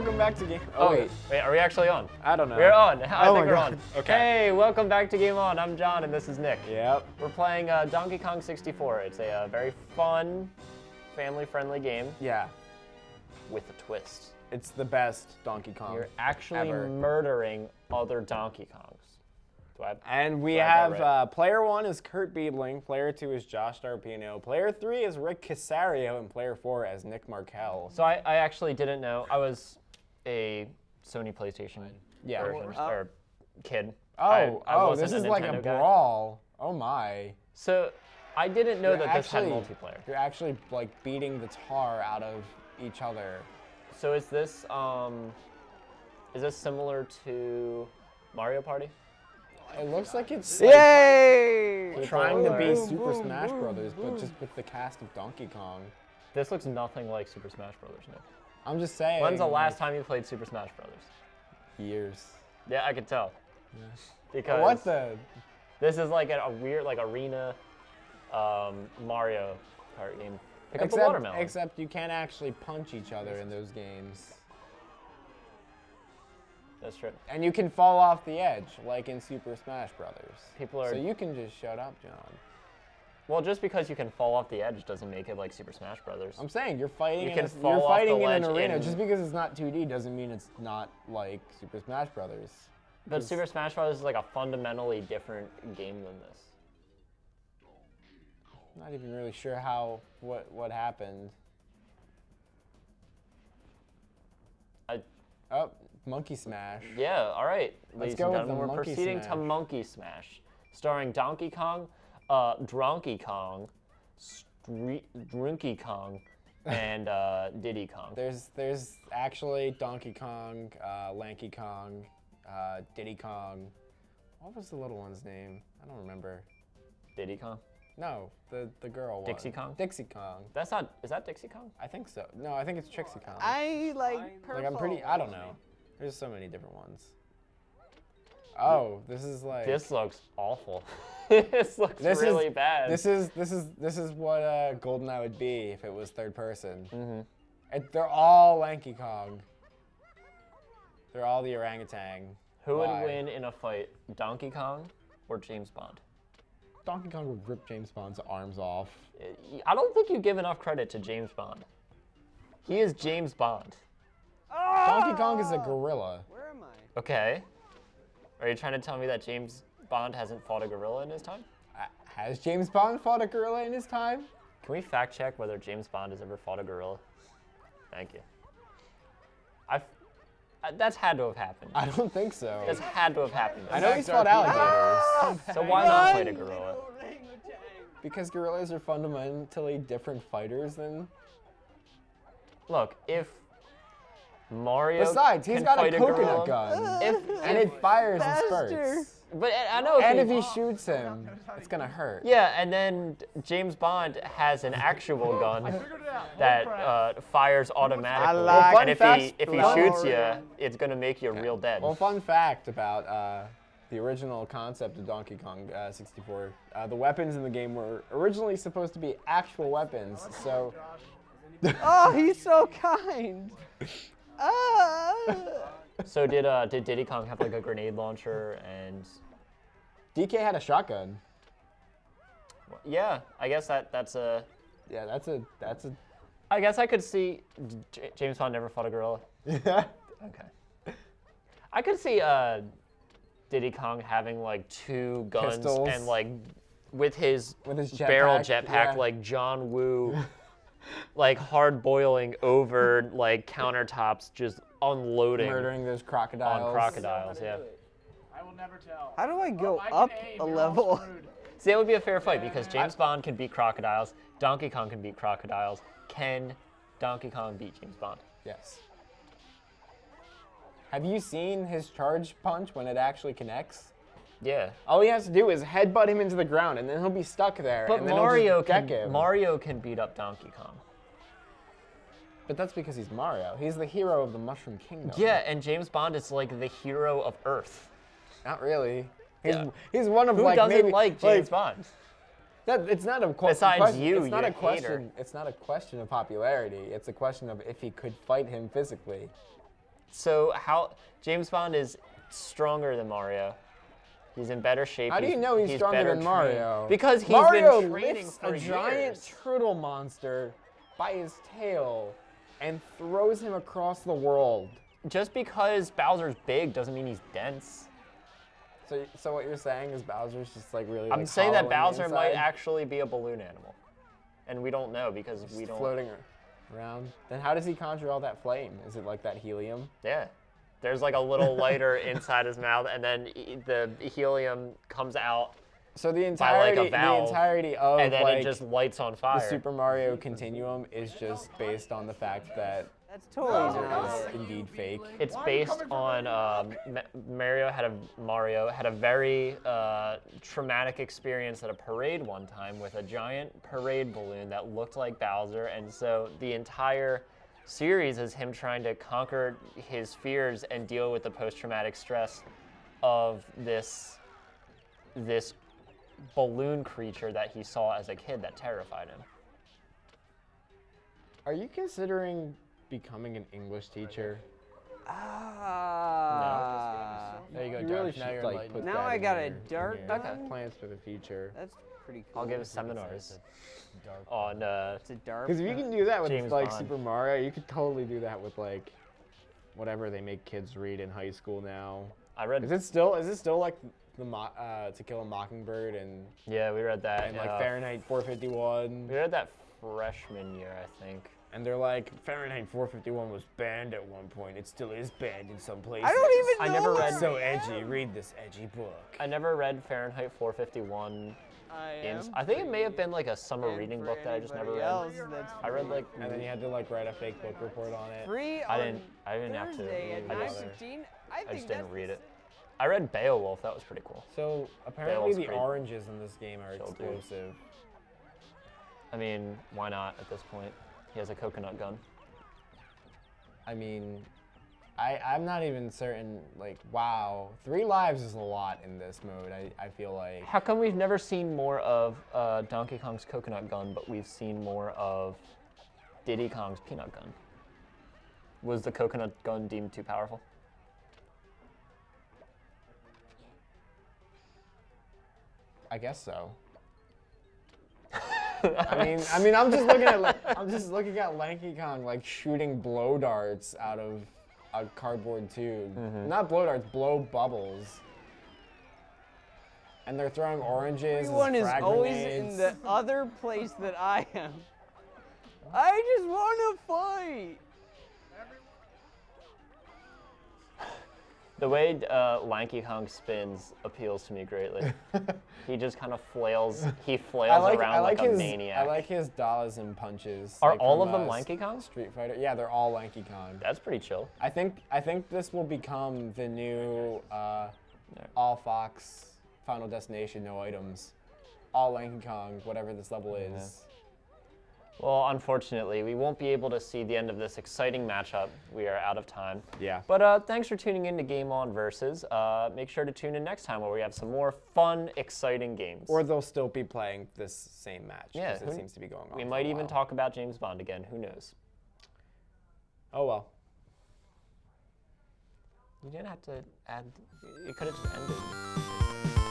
welcome back to Game. Oh wait, are we actually on? I don't know. We're on. I Oh think my we're God. on. Okay. Hey, welcome back to Game On. I'm John, and this is Nick. Yep. We're playing Donkey Kong 64. It's a very fun, family-friendly game. Yeah. With a twist. It's the best Donkey Kong. You're actually ever. murdering other Donkey Kongs. And we have player 1 is Kurt Beadling, player 2 is Josh Darpino, player 3 is Rick Casario, and player 4 is Nick Markel. So I actually didn't know. I was a Sony PlayStation version, or kid. This is like a brawl. Oh my. So I didn't know that this had multiplayer. You're actually like beating the tar out of each other. So is this similar to Mario Party? It looks like it's Yay! Trying to be Super Smash Brothers, but just with the cast of Donkey Kong. This looks nothing like Super Smash Brothers, Nick. I'm just saying. When's the last time you played Super Smash Brothers? Years. Yeah, I could tell. Yeah. Because what the? This is like a weird like arena Mario Kart game. Pick up the watermelon. Except you can't actually punch each other in those games. That's true. And you can fall off the edge, like in Super Smash Brothers. People are. So you can just shut up, John. Well, just because you can fall off the edge doesn't make it like Super Smash Brothers. I'm saying you're fighting. You can fall off the ledge in an arena. Just because it's not 2D doesn't mean it's not like Super Smash Brothers. But Super Smash Brothers is like a fundamentally different game than this. I'm not even really sure what happened. Monkey Smash. Yeah, all right. Let's go with the We're Monkey proceeding Smash. to Monkey Smash, starring Donkey Kong, Dronky Kong, Drinky Kong, and Diddy Kong. There's actually Donkey Kong, Lanky Kong, Diddy Kong. What was the little one's name? I don't remember. Diddy Kong? No, the girl one. Dixie Kong? Dixie Kong. That's not. Is that Dixie Kong? I think so. No, I think it's Trixie Kong. I like purple. Like I'm pretty. I don't know. There's so many different ones. Oh, this is like. This looks awful. This looks really bad. This is what GoldenEye would be if it was third person. Mm-hmm. They're all Lanky Kong. They're all the orangutan. Who would win in a fight, Donkey Kong or James Bond? Donkey Kong would rip James Bond's arms off. I don't think you give enough credit to James Bond. He is James Bond. Donkey Kong is a gorilla. Where am I? Okay. Are you trying to tell me that James Bond hasn't fought a gorilla in his time? Has James Bond fought a gorilla in his time? Can we fact check whether James Bond has ever fought a gorilla? Thank you. That's had to have happened. I don't think so. That's had to have happened. I know he's fought alligators. So why not fight a gorilla? Because gorillas are fundamentally different fighters than... Look, if Mario Besides, he's got a coconut gorilla, gun. And it fires in spurts. But I know And if he shoots him, it's gonna hurt. Yeah, and then James Bond has an actual gun that fires automatically. And if he shoots you, it's gonna make you real dead. Well, fun fact about the original concept of Donkey Kong 64, the weapons in the game were originally supposed to be actual weapons, so... Oh, he's so kind. So did Diddy Kong have like a grenade launcher and? DK had a shotgun. Yeah, I guess that's a. Yeah, that's a. I guess I could see James Bond never fought a gorilla. Yeah. Okay. I could see Diddy Kong having like 2 guns Pistols. and like with his barrel jetpack like John Woo. Like hard boiling over like countertops, just unloading, murdering those crocodiles. On crocodiles, yeah. I will never tell. How do I go up a level? See, that would be a fair fight because James Bond can beat crocodiles, Donkey Kong can beat crocodiles. Can Donkey Kong beat James Bond? Yes. Have you seen his charge punch when it actually connects? Yeah. All he has to do is headbutt him into the ground, and then he'll be stuck there. But and then Mario Mario can beat up Donkey Kong. But that's because he's Mario. He's the hero of the Mushroom Kingdom. Yeah, and James Bond is like the hero of Earth. Not really. He's one of Who like doesn't maybe like James Bond? It's not a Besides you, it's not you a question. hater. It's not a question of popularity. It's a question of if he could fight him physically. So how James Bond is stronger than Mario. He's in better shape. How do you know he's stronger better than Mario? trained. Because he's Mario been training lifts for a giant years. turtle monster by his tail and throws him across the world. Just because Bowser's big doesn't mean he's dense. So what you're saying is Bowser's just like really. I'm like, saying that hollow on the Bowser might inside? actually be a balloon animal, and we don't know because we don't. Floating around. Then how does he conjure all that flame? Is it like that helium? Yeah. There's like a little lighter inside his mouth, and then the helium comes out, So the By, like, a entirety, valve, the entirety of and then like it just lights on fire. the Super Mario continuum is just based on the fact that That's totally Bowser not is it. indeed fake. It's based on Mario had a very traumatic experience at a parade one time with a giant parade balloon that looked like Bowser, and so the entire series is him trying to conquer his fears and deal with the post-traumatic stress of this balloon creature that he saw as a kid that terrified him. Are you considering becoming an English teacher? There you go, You Darp. really Now should you're like enlightened. put Now that I in got a your- in dark your button? plans for the future. That's pretty cool. I'll give seminars Darp. on It's a dark. Because if you can do that with James like Bond. Super Mario, you could totally do that with like whatever they make kids read in high school now. I read. Is it still like the To Kill a Mockingbird and Yeah, we read that. like Fahrenheit 451? We read that freshman year, I think. And they're like, Fahrenheit 451 was banned at one point. It still is banned in some places. I don't even know. I never where read- It's so edgy. Read this edgy book. I never read Fahrenheit 451. I think it may have been like a summer And reading for book that I just never anybody read. else that's I read like And then you had to like write a fake book report on it. free I on didn't have to. Thursday at I just, 9:15. I think just didn't that's read it. I read Beowulf. That was pretty cool. So apparently Beowulf's the pretty oranges in this game are chill, dude. explosive. I mean, why not at this point? He has a coconut gun. I mean, I'm not even certain, like, wow. 3 lives is a lot in this mode, I feel like. How come we've never seen more of Donkey Kong's coconut gun, but we've seen more of Diddy Kong's peanut gun? Was the coconut gun deemed too powerful? I guess so. I mean, I'm just looking at Lanky Kong like shooting blow darts out of a cardboard tube. Not blow darts, blow bubbles. And they're throwing oranges. Everyone as is frag always grenades. in the other place that I am. I just want to fight. The way Lanky Kong spins appeals to me greatly. He just kind of flails. He flails around like a maniac. I like his dollars and punches. Are like all from, of them Lanky Kongs? Street Fighter. Yeah, they're all Lanky Kong. That's pretty chill. I think this will become the new all Fox Final Destination, no items. All Lanky Kong, whatever this level is. Well, unfortunately, we won't be able to see the end of this exciting matchup. We are out of time. Yeah. But thanks for tuning in to Game On Versus. Make sure to tune in next time where we have some more fun, exciting games. Or they'll still be playing this same match. Yeah, 'cause it seems to be going on. we for might a even while. talk about James Bond again. Who knows? Oh well. You didn't have to add. You could have just ended.